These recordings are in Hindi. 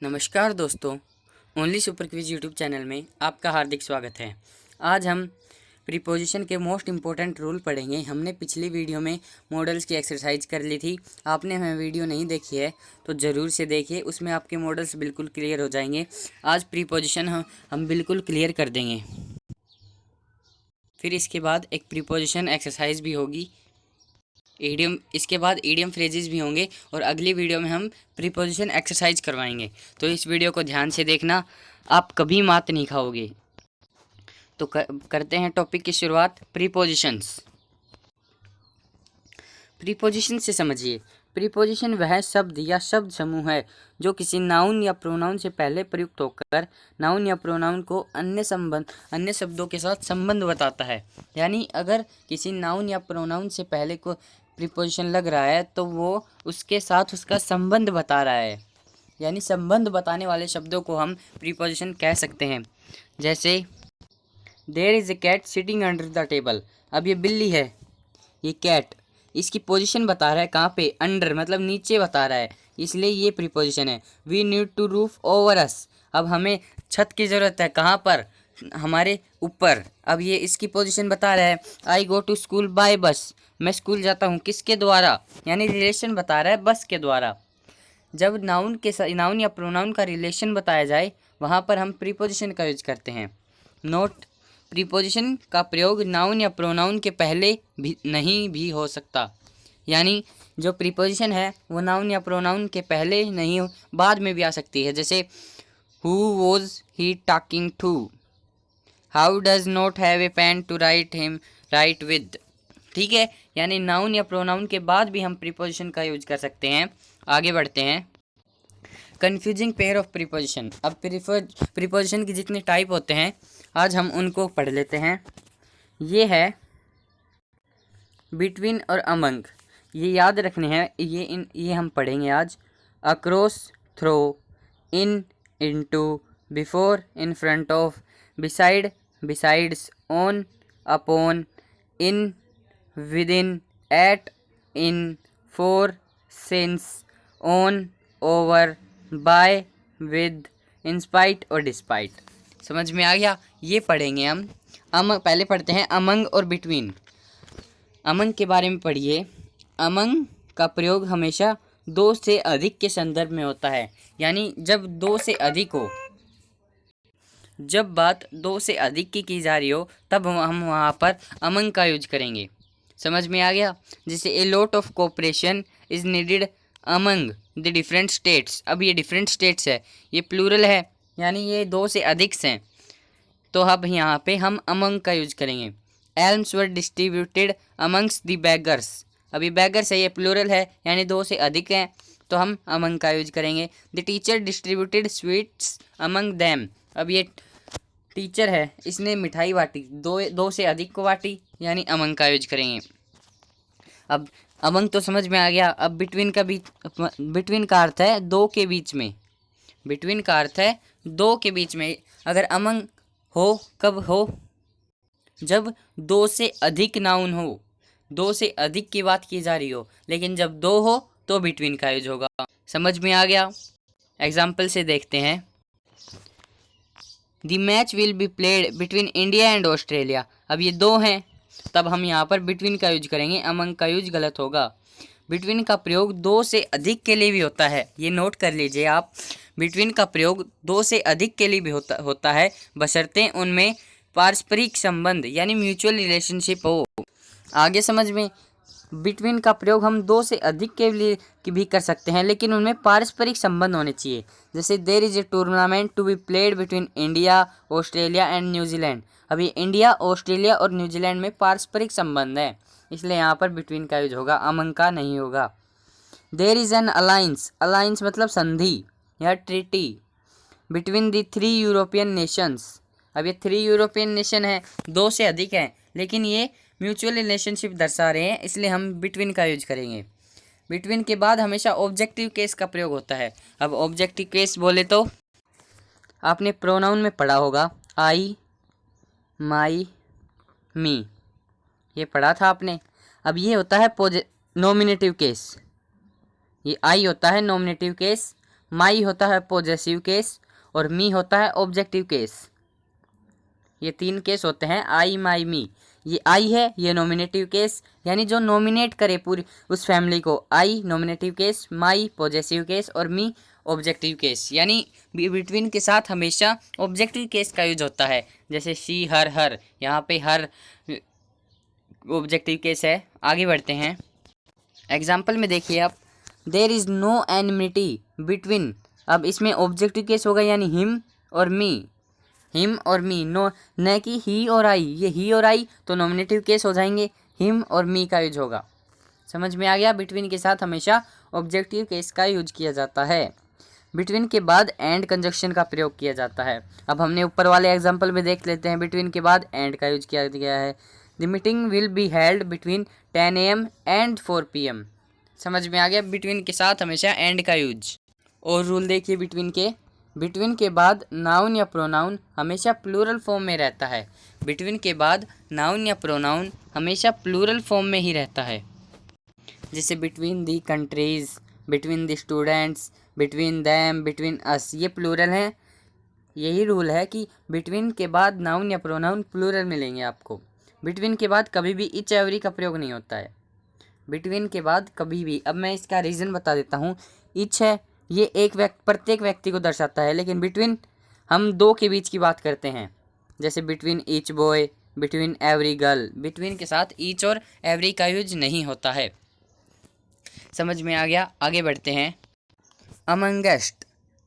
नमस्कार दोस्तों, only super quiz YouTube channel में आपका हार्दिक स्वागत है। आज हम प्रीपोजिशन के मोस्ट इम्पोर्टेंट रूल पढ़ेंगे। हमने पिछली वीडियो में मॉडल्स की एक्सरसाइज कर ली थी। आपने हमें वीडियो नहीं देखी है तो ज़रूर से देखिए, उसमें आपके मॉडल्स बिल्कुल क्लियर हो जाएंगे। आज प्रीपोजिशन हम बिल्कुल क्लियर कर देंगे। फिर इसके बाद एक प्रीपोजिशन एक्सरसाइज भी होगी, ईडियम, इसके बाद ईडियम फ्रेजेस भी होंगे और अगली वीडियो में हम प्रीपोजिशन एक्सरसाइज करवाएंगे। तो इस वीडियो को ध्यान से देखना, आप कभी मात नहीं खाओगे। तो करते हैं टॉपिक की शुरुआत। प्रीपोजिशंस। प्रीपोजिशन से समझिए। प्रीपोजिशन वह शब्द या शब्द समूह है जो किसी नाउन या प्रोनाउन से पहले प्रयुक्त होकर नाउन या प्रोनाउन को अन्य शब्दों के साथ संबंध बताता है। यानी अगर किसी नाउन या प्रोनाउन से पहले को प्रीपोजिशन लग रहा है तो वो उसके साथ उसका संबंध बता रहा है। यानी संबंध बताने वाले शब्दों को हम प्रीपोजिशन कह सकते हैं। जैसे there is a cat sitting under the table. अब ये बिल्ली है, ये कैट, इसकी पोजीशन बता रहा है कहाँ पे, अंडर मतलब नीचे बता रहा है, इसलिए ये प्रीपोजिशन है। We need to roof over us. अब हमें छत की ज़रूरत है, कहाँ पर, हमारे ऊपर। अब ये इसकी पोजीशन बता रहा है। आई गो टू स्कूल बाय बस। मैं स्कूल जाता हूँ किसके द्वारा, यानी रिलेशन बता रहा है बस के द्वारा। जब नाउन या प्रोनाउन का रिलेशन बताया जाए वहाँ पर हम प्रीपोजिशन का यूज करते हैं। नोट, प्रीपोजिशन का प्रयोग नाउन या प्रोनाउन के पहले भी नहीं भी हो सकता। यानी जो प्रीपोजिशन है वो नाउन या प्रोनाउन के पहले नहीं, बाद में भी आ सकती है। जैसे who was he talking to, how does not have a pen to write with. ठीक है, यानी नाउन या प्रोनाउन के बाद भी हम प्रीपोजिशन का यूज कर सकते हैं। आगे बढ़ते हैं। Confusing pair of preposition. अब प्रीपोजिशन की जितने टाइप होते हैं आज हम उनको पढ़ लेते हैं। ये है बिटवीन और अमंग, ये याद रखने हैं, ये हम पढ़ेंगे आज। Across, through, in, into, before, in front of, beside, besides, on, upon, in, within, at, in, for, since, on, over, by, with, in spite और डिस्पाइट। समझ में आ गया? ये पढ़ेंगे हम। पहले पढ़ते हैं अमंग और बिटवीन। अमंग के बारे में पढ़िए। अमंग का प्रयोग हमेशा दो से अधिक के संदर्भ में होता है। यानी जब दो से अधिक हो, जब बात दो से अधिक की जा रही हो तब हम वहाँ पर अमंग का यूज करेंगे। समझ में आ गया? जैसे a lot of cooperation is needed among the different states. अब ये डिफरेंट स्टेट्स है, ये प्लूरल है, यानी ये दो से अधिक हैं, तो अब यहाँ पे हम अमंग का यूज करेंगे। Elms were distributed amongst the beggars. अभी बेगर्स है, ये प्लूरल है, यानी दो से अधिक हैं, तो हम अमंग का यूज करेंगे। The teacher distributed sweets among them. अब ये टीचर है, इसने मिठाई बांटी, दो से अधिक को बांटी, यानी अमंग का यूज करेंगे। अब अमंग तो समझ में आ गया। अब बिटवीन का अर्थ है दो के बीच में। बिटवीन का अर्थ है दो के बीच में। अगर अमंग हो कब हो, जब दो से अधिक नाउन हो, दो से अधिक की बात की जा रही हो, लेकिन जब दो हो तो बिटवीन का यूज होगा। समझ में आ गया? एग्जाम्पल से देखते हैं। The match will be played between India and Australia. अब ये दो हैं, तब हम यहाँ पर बिटवीन का यूज करेंगे, अमंग का यूज गलत होगा। बिटवीन का प्रयोग दो से अधिक के लिए भी होता है, ये नोट कर लीजिए आप। बिटवीन का प्रयोग दो से अधिक के लिए भी होता है, बशर्ते उनमें पारस्परिक संबंध यानी म्यूचुअल रिलेशनशिप हो। आगे समझ में? बिटवीन का प्रयोग हम दो से अधिक के लिए भी कर सकते हैं, लेकिन उनमें पारस्परिक संबंध होने चाहिए। जैसे there is a tournament to be played between India, Australia and New Zealand. अभी इंडिया, ऑस्ट्रेलिया और न्यूजीलैंड में पारस्परिक संबंध है, इसलिए यहाँ पर बिटवीन का यूज होगा, अमंग का नहीं होगा। There is an alliance, alliance मतलब संधि या treaty, between the 3 European nations. अब ये 3 यूरोपियन नेशन है, दो से अधिक हैं, लेकिन ये म्यूचुअल रिलेशनशिप दर्शा रहे हैं, इसलिए हम बिटवीन का यूज करेंगे। बिटवीन के बाद हमेशा ऑब्जेक्टिव केस का प्रयोग होता है। अब ऑब्जेक्टिव केस बोले तो आपने प्रोनाउन में पढ़ा होगा, आई, माई, मी, ये पढ़ा था आपने। अब ये होता है नॉमिनेटिव केस। ये आई होता है नॉमिनेटिव केस, माई होता है पॉजेसिव केस और मी होता है ऑब्जेक्टिव केस। ये 3 केस होते हैं, आई माई मी। ये आई है, ये नॉमिनेटिव केस यानी जो नॉमिनेट करे पूरी उस फैमिली को, आई नॉमिनेटिव केस, माई पॉजेसिव केस और मी ऑब्जेक्टिव केस। यानी बिटवीन के साथ हमेशा ऑब्जेक्टिव केस का यूज होता है, जैसे शी हर हर, यहाँ पे हर ऑब्जेक्टिव केस है। आगे बढ़ते हैं, एग्जाम्पल में देखिए आप, there is no enmity between. अब इसमें ऑब्जेक्टिव केस होगा यानी हिम और मी, हिम और मी, नो न कि ही और आई। ये ही और आई तो नॉमिनेटिव केस हो जाएंगे, हिम और मी का यूज होगा। समझ में आ गया, बिटवीन के साथ हमेशा ऑब्जेक्टिव केस का यूज किया जाता है। बिटवीन के बाद एंड कंजक्शन का प्रयोग किया जाता है। अब हमने ऊपर वाले एग्जाम्पल में देख लेते हैं, बिटवीन के बाद एंड का यूज किया गया है। The meeting will be held between 10 AM and 4 PM। समझ में आ गया, बिटवीन के साथ हमेशा एंड का यूज। और रूल देखिए बिटवीन के बाद नाउन या प्रोनाउन हमेशा प्लूरल फॉर्म में रहता है। बिटवीन के बाद नाउन या प्रोनाउन हमेशा प्लूरल फॉर्म में ही रहता है। जैसे between the countries, between the students, between them, between us, ये प्लूरल हैं। यही रूल है कि बिटवीन के बाद नाउन या प्रोनाउन प्लूरल मिलेंगे आपको। बिटवीन के बाद कभी भी इच एवरी का प्रयोग नहीं होता है, बिटवीन के बाद कभी भी। अब मैं इसका रीज़न बता देता हूँ। इच है, ये प्रत्येक व्यक्ति को दर्शाता है, लेकिन बिटवीन हम दो के बीच की बात करते हैं, जैसे between each boy, between every girl. Between के साथ ईच और एवरी का यूज नहीं होता है। समझ में आ गया, आगे बढ़ते हैं। अमंगेस्ट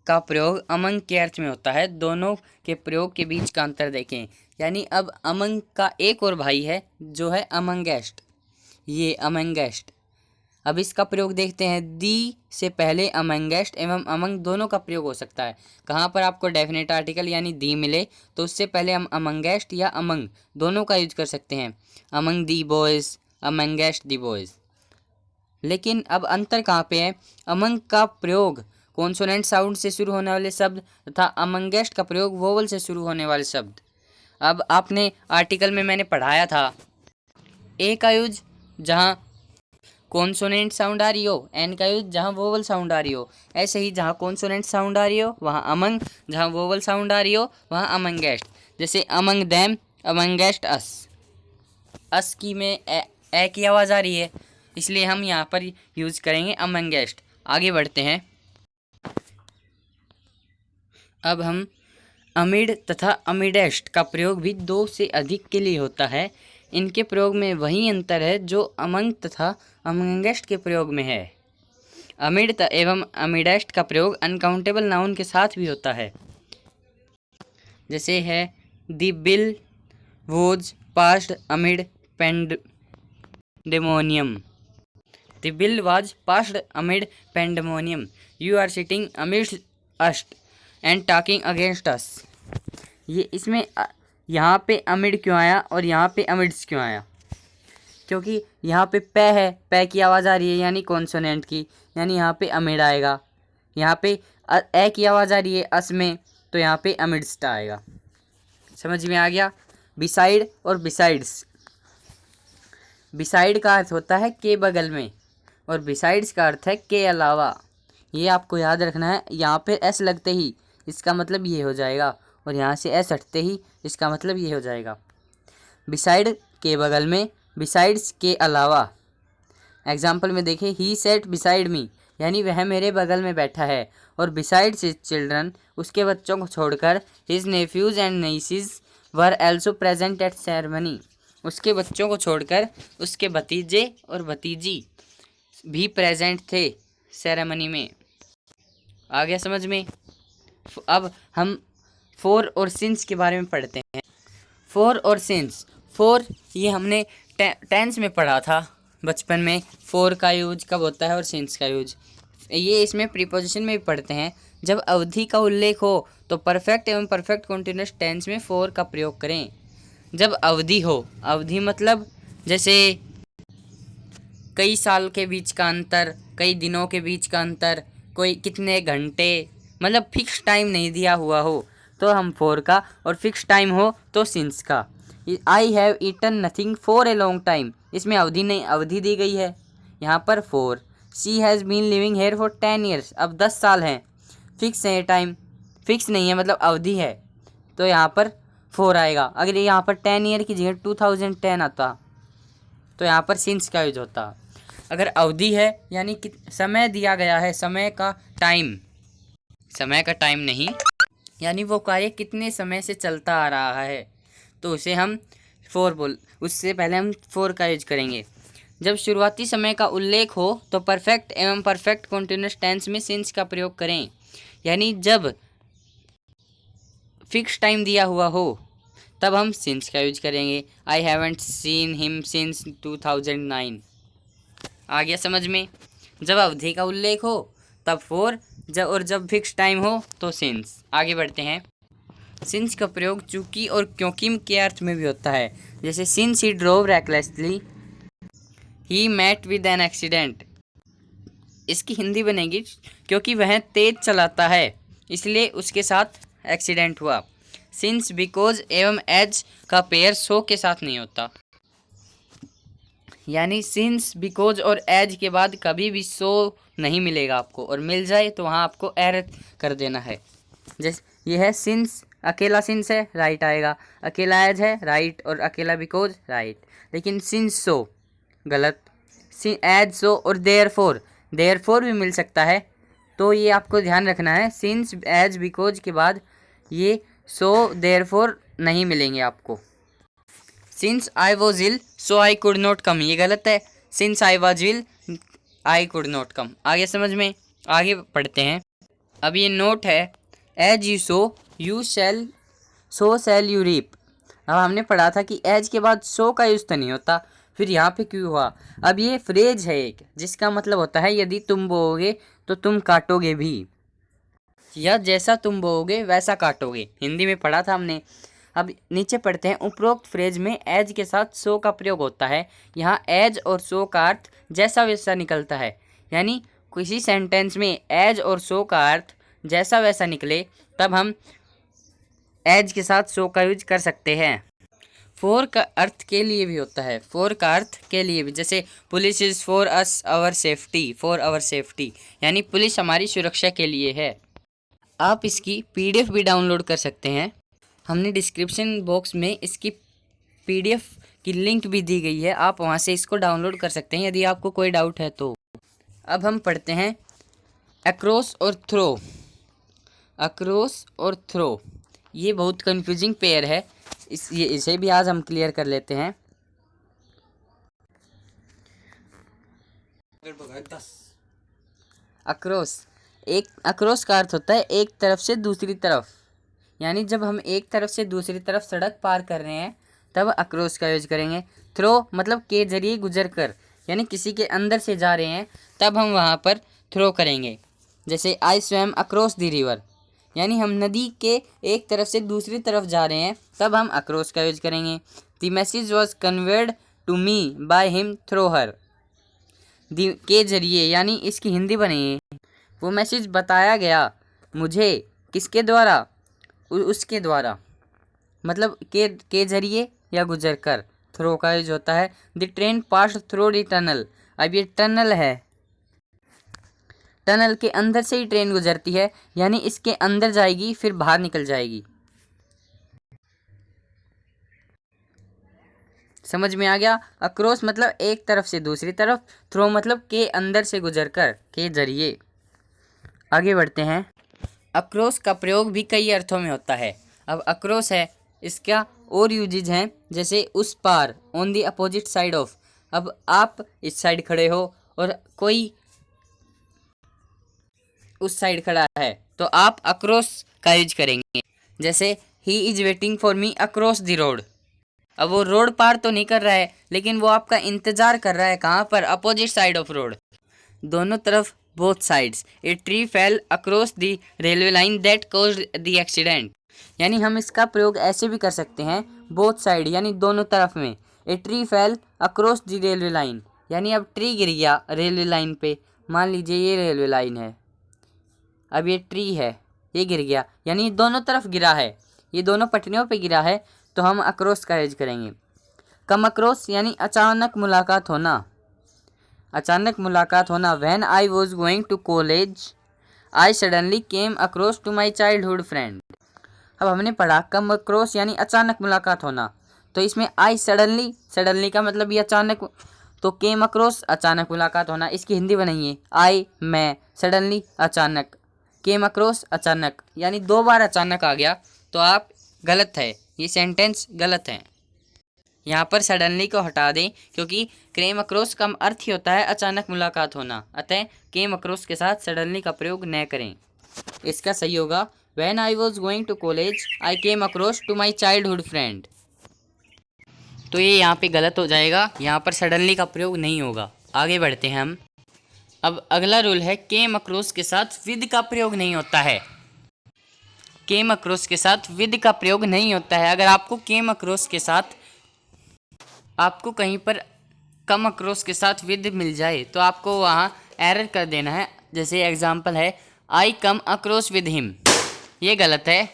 का प्रयोग अमंग के अर्थ में होता है। दोनों के प्रयोग के बीच का अंतर देखें, यानी अब अमंग का एक और भाई है जो है अमंगेस्ट, ये अमंगेस्ट। अब इसका प्रयोग देखते हैं। दी से पहले अमंगेस्ट एवं अमंग दोनों का प्रयोग हो सकता है। कहाँ पर आपको डेफिनेट आर्टिकल यानी दी मिले तो उससे पहले हम अमंगेस्ट या अमंग दोनों का यूज कर सकते हैं। Among the boys, amongst the boys. लेकिन अब अंतर कहाँ पे है, अमंग का प्रयोग कॉन्सोनेंट साउंड से शुरू होने वाले शब्द तथा अमंगेस्ट का प्रयोग वोवल से शुरू होने वाले शब्द। अब आपने आर्टिकल में मैंने पढ़ाया था, ए का यूज जहाँ कॉन्सोनेंट साउंड आ रही हो, एन का यूज जहाँ वोवल साउंड आ रही हो। ऐसे ही जहाँ कॉन्सोनेंट साउंड आ रही हो वहाँ अमंग, जहाँ वोवल साउंड आ रही हो वहाँ अमंगेस्ट। जैसे अमंग दैम, अमंगेस्ट अस। अस की में ए की आवाज़ आ रही है, इसलिए हम यहाँ पर यूज करेंगे अमंगेस्ट। आगे बढ़ते हैं। अब हम अमिड तथा अमिडेस्ट का प्रयोग भी 2 से अधिक के लिए होता है। इनके प्रयोग में वही अंतर है जो अमंग तथा अमंगेस्ट के प्रयोग में है। अमिड एवं अमिडेस्ट का प्रयोग अनकाउंटेबल नाउन के साथ भी होता है। जैसे है the bill was passed amid pandemonium. The bill was passed amid pandemonium. You are sitting amid us and talking against us. ये इसमें यहाँ पे अमिड क्यों आया और यहाँ पे अमिड्स क्यों आया, क्योंकि यहाँ पे पै है, पै की आवाज़ आ रही है यानी कॉन्सोनेंट की, यानी यहाँ पे अमिड आएगा। यहाँ पे ए की आवाज़ आ रही है अस में, तो यहाँ पे अमिड्स आएगा। समझ में आ गया। बिसाइड और बिसाइड्स। बिसाइड का अर्थ होता है के बगल में और बिसाइड्स का अर्थ है के अलावा। ये आपको याद रखना है। यहाँ पे एस लगते ही इसका मतलब ये हो जाएगा और यहाँ से एस हटते ही इसका मतलब ये हो जाएगा। बिसाइड के बगल में, बिसाइड्स के अलावा। एग्जाम्पल में देखें, ही सेट बिसाइड मी यानी वह मेरे बगल में बैठा है। और बिसाइड्स हिज चिल्ड्रन, उसके बच्चों को छोड़कर, his nephews and nieces were also present at ceremony. उसके बच्चों को छोड़कर उसके भतीजे और भतीजी भी प्रेजेंट थे सेरेमनी में। आ गया समझ में। अब हम फोर और सिंस के बारे में पढ़ते हैं। फोर और सिंस। फोर ये हमने टेंस में पढ़ा था बचपन में, फोर का यूज कब होता है और सिंस का यूज। ये इसमें प्रीपोजिशन में भी पढ़ते हैं। जब अवधि का उल्लेख हो तो परफेक्ट एवं परफेक्ट कॉन्टिन्यूअस टेंस में फोर का प्रयोग करें। जब अवधि हो, अवधि मतलब जैसे कई साल के बीच का अंतर, कई दिनों के बीच का अंतर, कोई कितने घंटे, मतलब फिक्स टाइम नहीं दिया हुआ हो तो हम फोर का, और फिक्स टाइम हो तो सिंस का। I have eaten nothing for a long time, इसमें अवधि नहीं, अवधि दी गई है यहाँ पर for. She has been living here for 10 years, अब 10 साल हैं। फिक्स है टाइम, फिक्स नहीं है मतलब अवधि है, तो यहाँ पर 4 आएगा। अगर यहाँ पर 10 ईयर की जगह 2010 आता तो यहाँ पर सिंस का यूज होता। अगर अवधि है यानी कि समय दिया गया है, समय का टाइम नहीं, यानी वो कार्य कितने समय से चलता आ रहा है, तो उसे हम उससे पहले हम 4 का यूज करेंगे। जब शुरुआती समय का उल्लेख हो तो परफेक्ट एवं परफेक्ट कॉन्टिन्यूअस टेंस में सिंस का प्रयोग करें, यानी जब फिक्स टाइम दिया हुआ हो तब हम सिंस का यूज करेंगे। I haven't seen him since 2009। आ गया समझ में? जब अवधि का उल्लेख हो तब 4, जब फिक्स टाइम हो तो सिंस। आगे बढ़ते हैं। सिंस का प्रयोग चूंकि और क्योंकि के अर्थ में भी होता है, जैसे since he drove recklessly he met with an accident. इसकी हिंदी बनेगी क्योंकि वह तेज चलाता है इसलिए उसके साथ एक्सीडेंट हुआ। सिंस, बिकॉज एवं एज का पेयर सो के साथ नहीं होता, यानी सिंस, बिकॉज और एज के बाद कभी भी सो नहीं मिलेगा आपको, और मिल जाए तो वहाँ आपको एर कर देना है। जैसे ये है सिंस, अकेला सिंस है राइट आएगा, अकेला एज है राइट, और अकेला बिकॉज राइट। लेकिन सिंस सो गलत, एज सो और देयरफॉर भी मिल सकता है, तो ये आपको ध्यान रखना है। सिंस, एज, बिकॉज के बाद ये सो देयरफॉर नहीं मिलेंगे आपको। Since I was ill so I could not come, ये गलत है। Since I was ill I could not come. आगे समझ में? आगे पढ़ते हैं। अब ये नोट है, as you sow so shall you शैल यू रीप। अब हमने पढ़ा था कि एज के बाद सो का यूज तो नहीं होता, फिर यहाँ पे क्यों हुआ? अब ये फ्रेज है एक, जिसका मतलब होता है यदि तुम बोओगे तो तुम काटोगे भी, या जैसा तुम बोओगे वैसा काटोगे, हिंदी में पढ़ा था हमने। अब नीचे पढ़ते हैं। उपरोक्त फ्रेज में एज के साथ सो का प्रयोग होता है। यहाँ एज और सो का अर्थ जैसा वैसा निकलता है, यानी किसी सेंटेंस में एज और सो का अर्थ जैसा वैसा निकले तब हम एज के साथ सो का यूज कर सकते हैं। फॉर का अर्थ के लिए भी होता है, फॉर का अर्थ के लिए भी, जैसे police is for us our safety, for our safety, यानी पुलिस हमारी सुरक्षा के लिए है। आप इसकी पीडीएफ भी डाउनलोड कर सकते हैं, हमने डिस्क्रिप्शन बॉक्स में इसकी पीडीएफ की लिंक भी दी गई है, आप वहां से इसको डाउनलोड कर सकते हैं यदि आपको कोई डाउट है तो। अब हम पढ़ते हैं अक्रॉस और थ्रो। अक्रॉस और थ्रो ये बहुत कंफ्यूजिंग पेयर है, इसे भी आज हम क्लियर कर लेते हैं। अक्रॉस का अर्थ होता है एक तरफ से दूसरी तरफ, यानी जब हम एक तरफ से दूसरी तरफ सड़क पार कर रहे हैं तब अक्रॉस का यूज करेंगे। थ्रो मतलब के जरिए गुजर कर, यानी किसी के अंदर से जा रहे हैं तब हम वहाँ पर थ्रो करेंगे। जैसे आई स्वैम अक्रॉस द रिवर, यानी हम नदी के एक तरफ से दूसरी तरफ जा रहे हैं तब हम अक्रॉस का यूज करेंगे। The message was conveyed to me by him through her, के जरिए, यानी इसकी हिंदी बनी, वो मैसेज बताया गया मुझे किसके द्वारा? उसके द्वारा, मतलब के जरिए या गुजर कर। थ्रो का यूज होता है। The train pass through the tunnel, अब ये टनल है, टनल के अंदर से ही ट्रेन गुजरती है, यानी इसके अंदर जाएगी फिर बाहर निकल जाएगी। समझ में आ गया? अक्रॉस मतलब एक तरफ से दूसरी तरफ, थ्रो मतलब के अंदर से गुजर कर, के जरिए। आगे बढ़ते हैं। अक्रॉस का प्रयोग भी कई अर्थों में होता है। अब अक्रॉस है, इसका और यूजेज हैं, जैसे उस पार, on the opposite side of. अब आप इस साइड खड़े हो और कोई उस साइड खड़ा है तो आप अक्रॉस का यूज करेंगे। जैसे he is waiting for me across the road, अब वो रोड पार तो नहीं कर रहा है लेकिन वो आपका इंतजार कर रहा है, कहाँ पर? अपोजिट साइड ऑफ रोड, दोनों तरफ, both sides. A tree fail across the railway line that caused the accident, यानी हम इसका प्रयोग ऐसे भी कर सकते हैं, बोथ साइड यानी दोनों तरफ में। A tree fail across the railway line, यानी अब ट्री गिर गया रेलवे लाइन पे, मान लीजिए ये रेलवे लाइन है, अब ये ट्री है, ये गिर गया, यानी दोनों तरफ गिरा है, ये दोनों पटरियों पे गिरा है, तो हम अक्रॉस का यूज करेंगे। कम अक्रॉस यानी अचानक मुलाकात होना, अचानक मुलाकात होना। When I was going to college I suddenly came across to my childhood friend. अब हमने पढ़ा कम अक्रॉस यानी अचानक मुलाकात होना, तो इसमें आई सडनली, सडनली का मतलब ये अचानक, तो केम अक्रॉस अचानक मुलाकात होना। इसकी हिंदी बनाइए, आई मैं, सडनली अचानक, केम अक्रॉस अचानक, यानी 2 बार अचानक आ गया तो आप गलत है, ये सेंटेंस गलत है। यहाँ पर सडनली को हटा दें क्योंकि केम अक्रॉस का अर्थ ही होता है अचानक मुलाकात होना, अतः केम अक्रॉस के साथ सडनली का प्रयोग न करें। इसका सही होगा When I was going to college, I came across to my childhood friend। तो ये यहाँ पे गलत हो जाएगा, यहाँ पर सडनली का प्रयोग नहीं होगा। आगे बढ़ते हैं हम। अब अगला रूल है केम अक्रॉस के साथ विद का प्रयोग नहीं होता है। केम अक्रॉस के साथ विद का प्रयोग नहीं होता है। अगर आपको केम अक्रॉस के साथ, आपको कहीं पर कम अक्रॉस के साथ विद मिल जाए तो आपको वहाँ एरर कर देना है। जैसे एग्जाम्पल है आई कम अक्रॉस विद हिम, ये गलत है।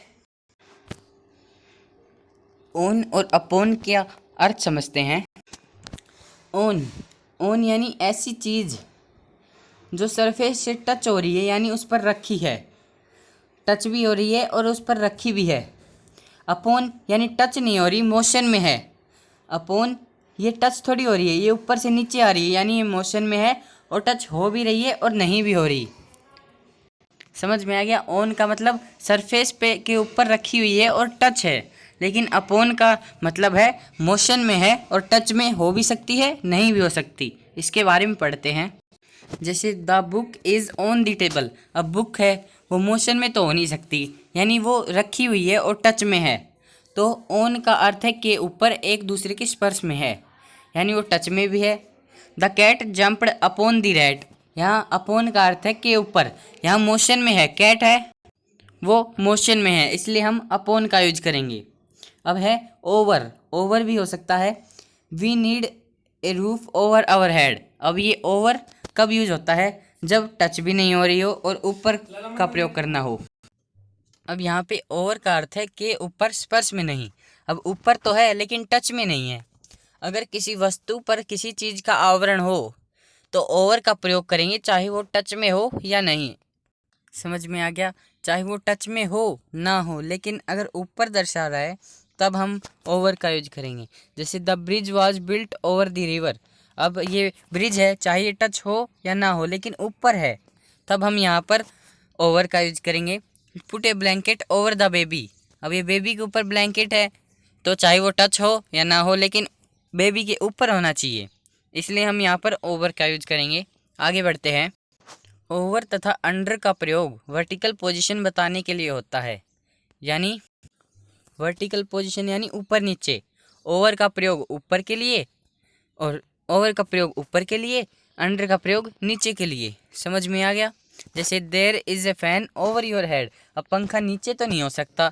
ओन और अपोन क्या अर्थ समझते हैं। ओन, ओन यानी ऐसी चीज़ जो सरफेस से टच हो रही है, यानी उस पर रखी है, टच भी हो रही है और उस पर रखी भी है। अपोन यानी टच नहीं हो रही, मोशन में है। अपोन ये टच थोड़ी हो रही है, ये ऊपर से नीचे आ रही है, यानी ये मोशन में है और टच हो भी रही है और नहीं भी हो रही। समझ में आ गया। ऑन का मतलब सरफेस पे के ऊपर रखी हुई है और टच है, लेकिन अपोन का मतलब है मोशन में है और टच में हो भी सकती है, नहीं भी हो सकती। इसके बारे में पढ़ते हैं। जैसे the book is on the table, अब बुक है वो मोशन में तो हो नहीं सकती, यानी वो रखी हुई है और टच में है। तो ऑन का अर्थ है के ऊपर एक दूसरे के स्पर्श में है, यानी वो टच में भी है। The cat jumped upon the rat, यहाँ अपॉन का अर्थ है के ऊपर, यहाँ मोशन में है, कैट है वो मोशन में है, इसलिए हम अपॉन का यूज करेंगे। अब है ओवर, ओवर भी हो सकता है। We need a roof over our head, अब ये ओवर कब यूज होता है, जब टच भी नहीं हो रही हो और ऊपर का प्रयोग करना हो। अब यहाँ पे ओवर का अर्थ है के ऊपर, स्पर्श में नहीं। अब ऊपर तो है लेकिन टच में नहीं है। अगर किसी वस्तु पर किसी चीज़ का आवरण हो तो ओवर का प्रयोग करेंगे, चाहे वो टच में हो या नहीं। समझ में आ गया। चाहे वो टच में हो ना हो, लेकिन अगर ऊपर दर्शा रहा है तब हम ओवर का यूज करेंगे। जैसे the bridge was built over the river, अब ये ब्रिज है, चाहे ये टच हो या ना हो, लेकिन ऊपर है, तब हम यहाँ पर ओवर का यूज करेंगे। Put A blanket over the baby, अब ये बेबी के ऊपर ब्लैंकेट है, तो चाहे वो टच हो या ना हो, लेकिन बेबी के ऊपर होना चाहिए, इसलिए हम यहाँ पर ओवर का यूज करेंगे। आगे बढ़ते हैं। ओवर तथा अंडर का प्रयोग वर्टिकल पोजीशन बताने के लिए होता है, यानी वर्टिकल पोजीशन यानी ऊपर नीचे। ओवर का प्रयोग ऊपर के लिए और ओवर का प्रयोग ऊपर के लिए, अंडर का प्रयोग नीचे के लिए। समझ में आ गया। जैसे there is a fan over your head, अब पंखा नीचे तो नहीं हो सकता,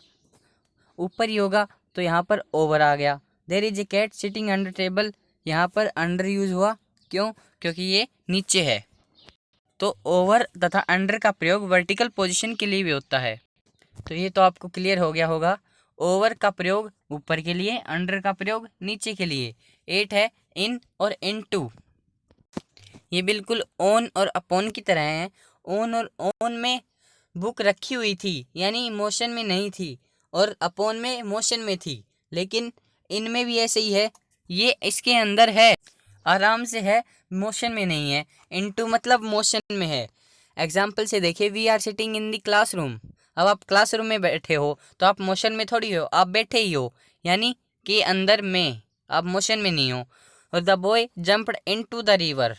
ऊपर ही होगा, तो यहाँ पर ओवर आ गया। There is a cat sitting under table, यहाँ पर अंडर यूज हुआ, क्यों, क्योंकि ये नीचे है। तो ओवर तथा अंडर का प्रयोग वर्टिकल पोजीशन के लिए भी होता है। तो ये तो आपको क्लियर हो गया होगा। ओवर का प्रयोग ऊपर के लिए, अंडर का प्रयोग नीचे के लिए। 8 है इन और इनटू, ये बिल्कुल ऑन और अपॉन की तरह हैं। ऑन और ऑन में बुक रखी हुई थी, यानी मोशन में नहीं थी, और अपॉन में मोशन में थी, लेकिन इनमें भी ऐसे ही है, ये इसके अंदर है, आराम से है, मोशन में नहीं है। इनटू मतलब मोशन में है। एग्जाम्पल से देखिए, we are sitting in the classroom, अब आप क्लासरूम में बैठे हो तो आप मोशन में थोड़ी हो, आप बैठे ही हो, यानी कि अंदर में, आप मोशन में नहीं हो। और the boy jumped into the river,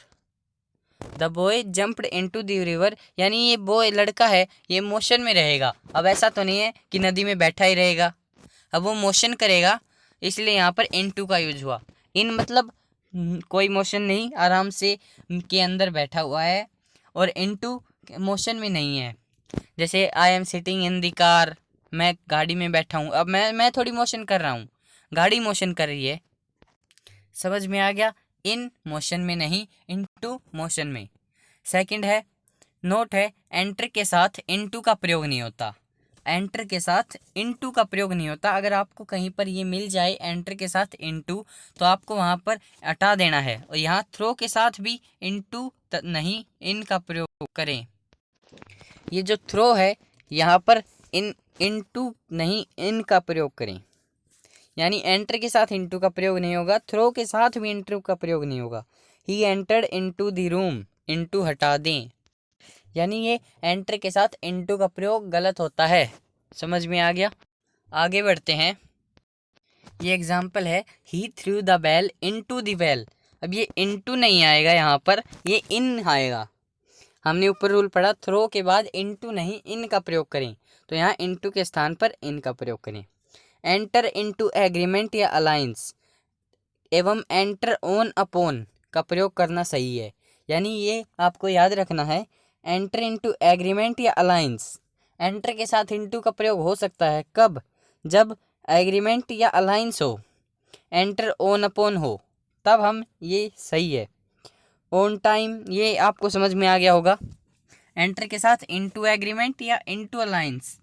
the boy jumped into the river, यानी ये बॉय लड़का है, ये मोशन में रहेगा। अब ऐसा तो नहीं है कि नदी में बैठा ही रहेगा, अब वो मोशन करेगा, इसलिए यहाँ पर इनटू का यूज हुआ। इन मतलब कोई मोशन नहीं, आराम से के अंदर बैठा हुआ है, और इनटू मोशन में नहीं है। जैसे I am sitting in the car, मैं गाड़ी में बैठा हूँ, अब मैं थोड़ी मोशन कर रहा हूँ, गाड़ी मोशन कर रही है। समझ में आ गया। इन मोशन में नहीं, इनटू मोशन में। सेकंड है नोट है, एंटर के साथ इनटू का प्रयोग नहीं होता। एंटर के साथ इनटू का प्रयोग नहीं होता। अगर आपको कहीं पर ये मिल जाए एंटर के साथ इनटू, तो आपको वहाँ पर हटा देना है, और यहाँ थ्रो के साथ भी इनटू नहीं, इन का प्रयोग करें। ये जो थ्रो है यहाँ पर इनटू नहीं इन का प्रयोग करें, यानी एंटर के साथ इनटू का प्रयोग नहीं होगा, थ्रो के साथ भी इनटू का प्रयोग नहीं होगा। He entered into the room, into हटा दें, यानी ये एंटर के साथ इनटू का प्रयोग गलत होता है। समझ में आ गया? आगे बढ़ते हैं। ये एग्जाम्पल है, he threw the bell into the well. अब ये इनटू नहीं आएगा यहाँ पर, ये इन आएगा। हमने ऊपर रूल पढ़ा, थ्रो के बाद इनटू नहीं इन का प्रयोग करें, तो यहाँ इनटू के स्थान पर इन का प्रयोग करें। एंटर इनटू एग्रीमेंट या अलायंस एवं एंटर ऑन अपॉन का प्रयोग करना सही है, यानी ये आपको याद रखना है। एंटर इनटू एग्रीमेंट या अलायंस, एंटर के साथ इनटू का प्रयोग हो सकता है कब? जब एग्रीमेंट या अलायंस हो, एंटर ऑन अपॉन हो, तब हम ये सही है। ऑन टाइम ये आपको समझ में आ गया होगा। एंटर के साथ इनटू एग्रीमेंट या इनटू अलायंस,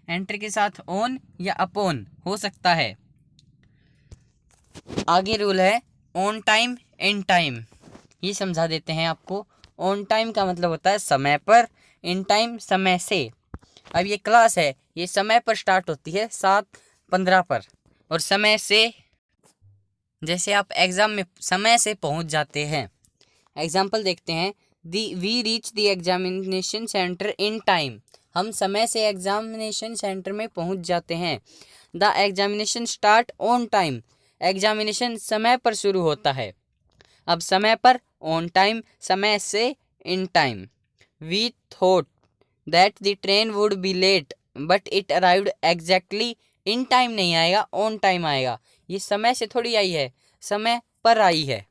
एंटर के साथ ऑन या अपॉन हो सकता है। आगे रूल है ऑन टाइम इन टाइम, ये समझा देते हैं आपको। ऑन टाइम का मतलब होता है समय पर, इन टाइम समय से। अब ये क्लास है, ये समय पर स्टार्ट होती है 7:15 पर, और समय से जैसे आप एग्ज़ाम में समय से पहुंच जाते हैं। एग्जाम्पल देखते हैं, we reach the examination centre in time, हम समय से एग्जामिनेशन सेंटर में पहुंच जाते हैं। The examination start on time, examination समय पर शुरू होता है। अब समय पर ऑन टाइम, समय से in time. We thought that the train would be late but it arrived exactly in time नहीं आएगा, ऑन टाइम आएगा। ये समय से थोड़ी आई है, समय पर आई है।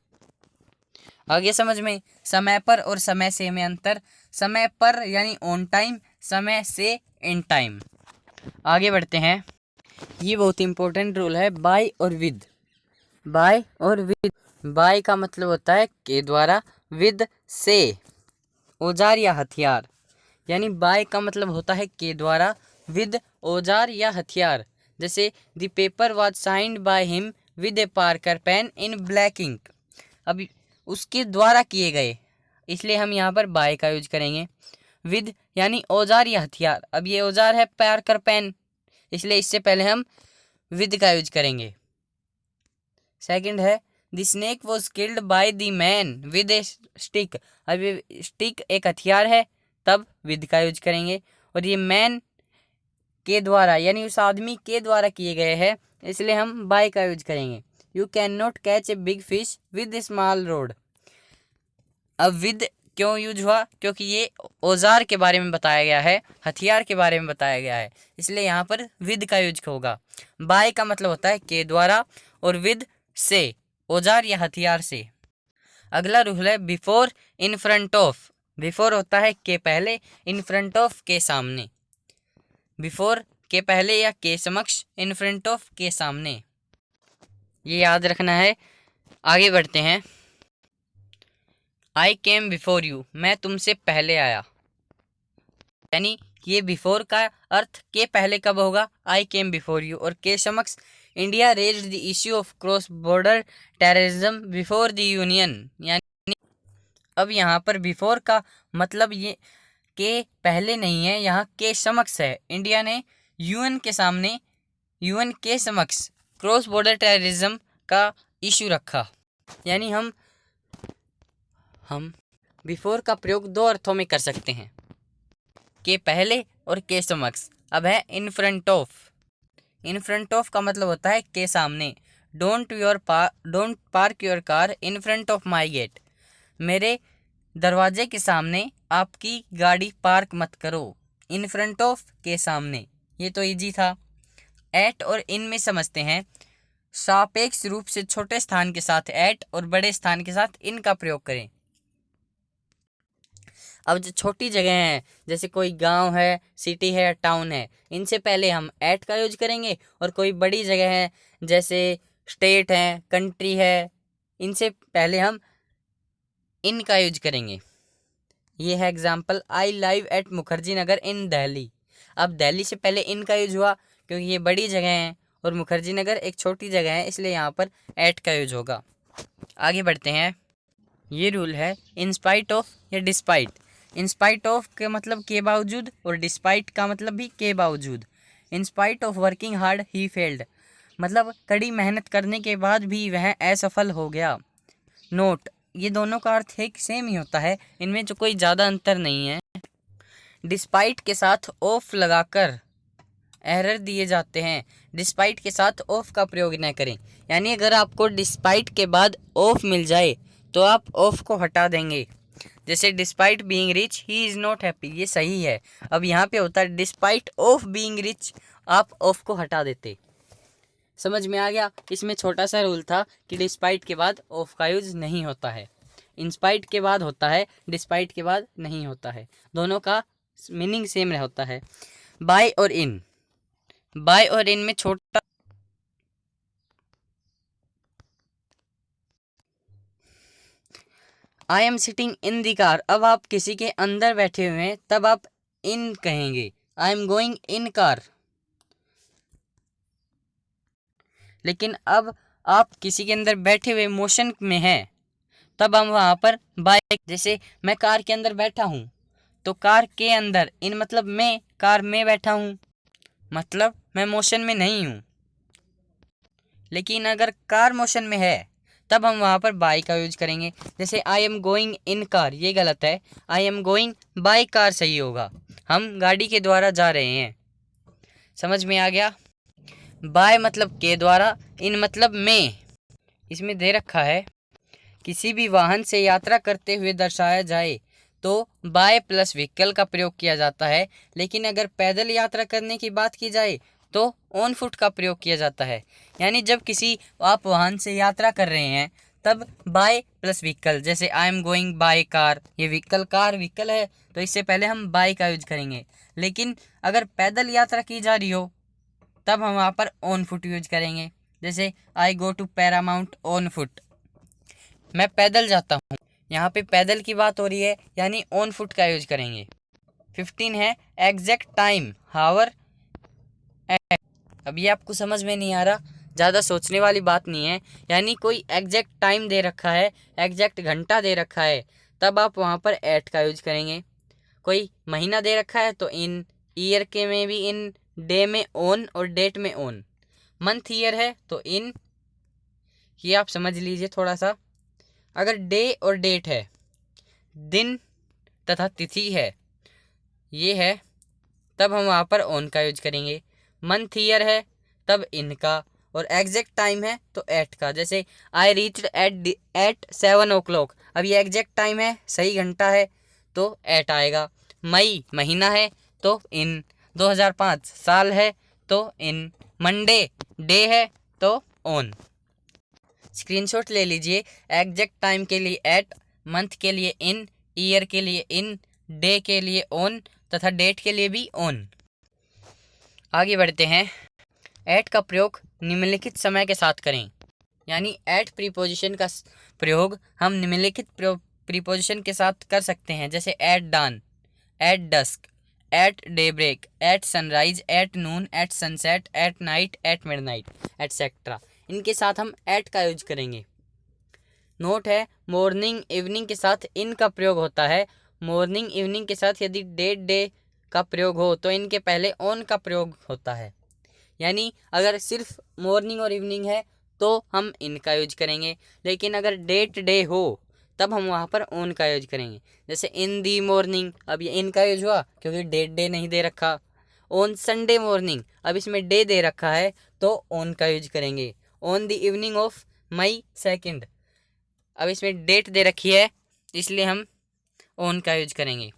आगे समझ में, समय पर और समय से में अंतर। समय पर यानी ऑन टाइम, समय से इन टाइम। आगे बढ़ते हैं। ये बहुत इंपॉर्टेंट रूल है, बाय और विद। बाय और विद, बाय का मतलब होता है के द्वारा, विद से औजार या हथियार, यानी बाय का मतलब होता है के द्वारा, विद औजार या हथियार। जैसे the paper was signed by him with a Parker pen in black ink, अब उसके द्वारा किए गए, इसलिए हम यहाँ पर बाय का यूज करेंगे। विद यानी औजार या हथियार, अब ये औजार है पार्कर पेन, इसलिए इससे पहले हम विद का यूज करेंगे। सेकंड है, the snake was killed by the man with A stick, अब ये स्टिक एक हथियार है, तब विद का यूज करेंगे। और ये मैन के द्वारा यानी उस आदमी के द्वारा किए गए हैं, इसलिए हम बाय का यूज करेंगे। You can not catch a big fish with A small road, अब विद क्यों यूज हुआ? क्योंकि ये औजार के बारे में बताया गया है, हथियार के बारे में बताया गया है, इसलिए यहाँ पर विद का यूज होगा। बाय का मतलब होता है के द्वारा, और विद से, औजार या हथियार से। अगला रूल है before in front of. Before होता है के पहले, इन फ्रंट ऑफ के सामने। बिफोर के पहले या के समक्ष, इन फ्रंट ऑफ के सामने, ये याद रखना है। आगे बढ़ते हैं। आई केम बिफोर यू, मैं तुमसे पहले आया, यानी ये बिफोर का अर्थ के पहले कब होगा? आई केम बिफोर यू। और के समक्ष, India raised the issue of cross border terrorism before the union, यानी अब यहाँ पर बिफोर का मतलब ये के पहले नहीं है, यहाँ के समक्ष है। इंडिया ने यूएन के सामने, यूएन के समक्ष क्रॉस बॉर्डर टेररिज्म का इशू रखा, यानी हम बिफोर का प्रयोग दो अर्थों में कर सकते हैं, के पहले और के समक्ष। अब है in front of. In front of का मतलब होता है के सामने। Don't park your car in front of my gate, मेरे दरवाजे के सामने आपकी गाड़ी पार्क मत करो। इन फ्रंट ऑफ के सामने, ये तो इजी था। एट और इन में समझते हैं। सापेक्ष रूप से छोटे स्थान के साथ एट और बड़े स्थान के साथ इन का प्रयोग करें। अब जो छोटी जगह हैं, जैसे कोई गांव है, सिटी है, टाउन है, इनसे पहले हम एट का यूज करेंगे। और कोई बड़ी जगह है, जैसे स्टेट है, कंट्री है, इनसे पहले हम इन का यूज करेंगे। ये है example, I live at Mukherjee Nagar in Delhi. अब दिल्ली से पहले इन का यूज हुआ, क्योंकि ये बड़ी जगह है और मुखर्जी नगर एक छोटी जगह है, इसलिए यहाँ पर एट का यूज होगा। आगे बढ़ते हैं। ये रूल है इन स्पाइट ऑफ या डिस्पाइट, इन स्पाइट ऑफ के मतलब के बावजूद, और डिस्पाइट का मतलब भी के बावजूद। In spite of working hard he failed, मतलब कड़ी मेहनत करने के बाद भी वह असफल हो गया। नोट, ये दोनों का अर्थ एक सेम ही होता है, इनमें जो कोई ज़्यादा अंतर नहीं है। डिस्पाइट के साथ ऑफ लगाकर एरर दिए जाते हैं, डिस्पाइट के साथ ऑफ का प्रयोग न करें। यानी अगर आपको डिस्पाइट के बाद ऑफ मिल जाए तो आप ऑफ को हटा देंगे। जैसे despite being rich he is not happy, ये सही है। अब यहाँ पे होता है डिस्पाइट ऑफ बीइंग रिच, आप ऑफ को हटा देते। समझ में आ गया? इसमें छोटा सा रूल था कि डिस्पाइट के बाद ऑफ का यूज नहीं होता है, इंस्पाइट के बाद होता है, डिस्पाइट के बाद नहीं होता है। दोनों का मीनिंग सेम होता है। बाय और इन, बाय और इन में छोटा I am sitting in the car, अब आप किसी के अंदर बैठे हुए हैं तब आप इन कहेंगे। I am going in car, लेकिन अब आप किसी के अंदर बैठे हुए मोशन में हैं तब हम वहाँ पर बाय, जैसे मैं कार के अंदर बैठा हूँ तो कार के अंदर, इन मतलब मैं कार में बैठा हूँ, मतलब मैं मोशन में नहीं हूँ। लेकिन अगर कार मोशन में है तब हम वहाँ पर बाय का यूज करेंगे। जैसे I am going in car, ये गलत है, I am going by car सही होगा, हम गाड़ी के द्वारा जा रहे हैं। समझ में आ गया? बाय मतलब के द्वारा, इन मतलब में। इसमें दे रखा है किसी भी वाहन से यात्रा करते हुए दर्शाया जाए तो बाय प्लस व्हीकल का प्रयोग किया जाता है, लेकिन अगर पैदल यात्रा करने की बात की जाए तो ऑन फुट का प्रयोग किया जाता है। यानी जब किसी आप वाहन से यात्रा कर रहे हैं तब बाय प्लस व्हीकल, जैसे I am going by car, ये व्हीकल, कार व्हीकल है तो इससे पहले हम बाय का यूज करेंगे। लेकिन अगर पैदल यात्रा की जा रही हो तब हम वहाँ पर ऑन फुट यूज करेंगे। जैसे I go to Paramount on foot, मैं पैदल जाता हूँ, यहाँ पे पैदल की बात हो रही है यानी ऑन फुट का यूज करेंगे। 15 है एग्जैक्ट टाइम हावर। अब ये आपको समझ में नहीं आ रहा, ज़्यादा सोचने वाली बात नहीं है। यानी कोई एग्जैक्ट टाइम दे रखा है, एग्जैक्ट घंटा दे रखा है, तब आप वहाँ पर एट का यूज करेंगे। कोई महीना दे रखा है तो इन, ईयर के में भी इन, डे में ऑन और डेट में ऑन। मंथ ईयर है तो इन, ये आप समझ लीजिए थोड़ा सा। अगर डे और डेट है, दिन तथा तिथि है, ये है, तब हम वहाँ पर ऑन का यूज करेंगे। मंथ ईयर है तब इनका, और एग्जैक्ट टाइम है तो एट का। जैसे आई रीच्ड एट 7 o'clock, अब ये एग्जैक्ट टाइम है, सही घंटा है तो एट आएगा। मई महीना है तो इन, 2005 साल है तो इन, मंडे डे है तो ऑन। स्क्रीनशॉट ले लीजिए। एग्जैक्ट टाइम के लिए एट, मंथ के लिए इन, ईयर के लिए इन, डे के लिए ऑन तथा डेट के लिए भी ऑन। आगे बढ़ते हैं। एट का प्रयोग निम्नलिखित समय के साथ करें। यानी एट प्रीपोजिशन का प्रयोग हम निम्नलिखित प्रीपोजिशन के साथ कर सकते हैं। जैसे at dawn, at dusk, at daybreak, at sunrise, at noon, at sunset, at night, at midnight, etcetera. इनके साथ हम एट का यूज करेंगे। नोट है, मॉर्निंग इवनिंग के साथ इन का प्रयोग होता है। मॉर्निंग इवनिंग के साथ यदि डे का प्रयोग हो तो इनके पहले ऑन का प्रयोग होता है। यानी अगर सिर्फ मॉर्निंग और इवनिंग है तो हम इनका यूज करेंगे, लेकिन अगर डे हो तब हम वहाँ पर ऑन का यूज करेंगे। जैसे इन दी मॉर्निंग, अब ये इनका यूज हुआ क्योंकि डे नहीं दे रखा। ऑन संडे मॉर्निंग, अब इसमें डे दे रखा है तो ऑन का यूज करेंगे। On the evening of May 2, अब इसमें डेट दे रखी है इसलिए हम ऑन का यूज करेंगे।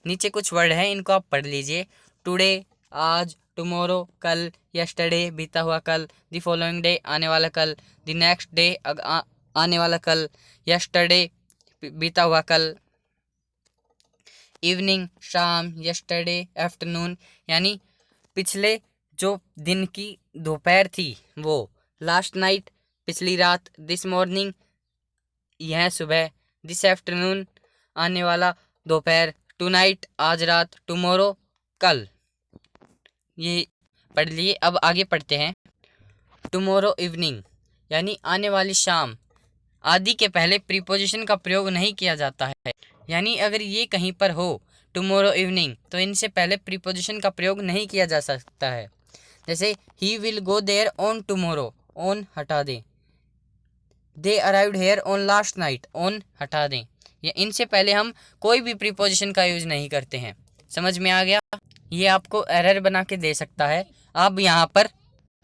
नीचे कुछ वर्ड है, इनको आप पढ़ लीजिए। टुडे आज, टुमारो कल, यस्टरडे बीता हुआ कल, द फॉलोइंग डे आने वाला कल, द नेक्स्ट डे आने वाला कल, यस्टरडे बीता हुआ कल, इवनिंग शाम, यस्टरडे आफ्टरनून यानी पिछले जो दिन की दोपहर थी वो, लास्ट नाइट पिछली रात, दिस मॉर्निंग यह सुबह, दिस आफ्टरनून आने वाला दोपहर, टुनाइट आज रात, टुमारो कल। ये पढ़ लिए। अब आगे पढ़ते हैं। टुमारो इवनिंग यानी आने वाली शाम, आदि के पहले प्रीपोजिशन का प्रयोग नहीं किया जाता है। यानी अगर ये कहीं पर हो टुमारो इवनिंग तो इनसे पहले प्रीपोजिशन का प्रयोग नहीं किया जा सकता है। जैसे he will go there on tomorrow, on हटा दें। They arrived here on last night, on हटा दें। या इनसे पहले हम कोई भी प्रीपोजिशन का यूज नहीं करते हैं। समझ में आ गया? ये आपको एरर बना के दे सकता है। आप यहाँ पर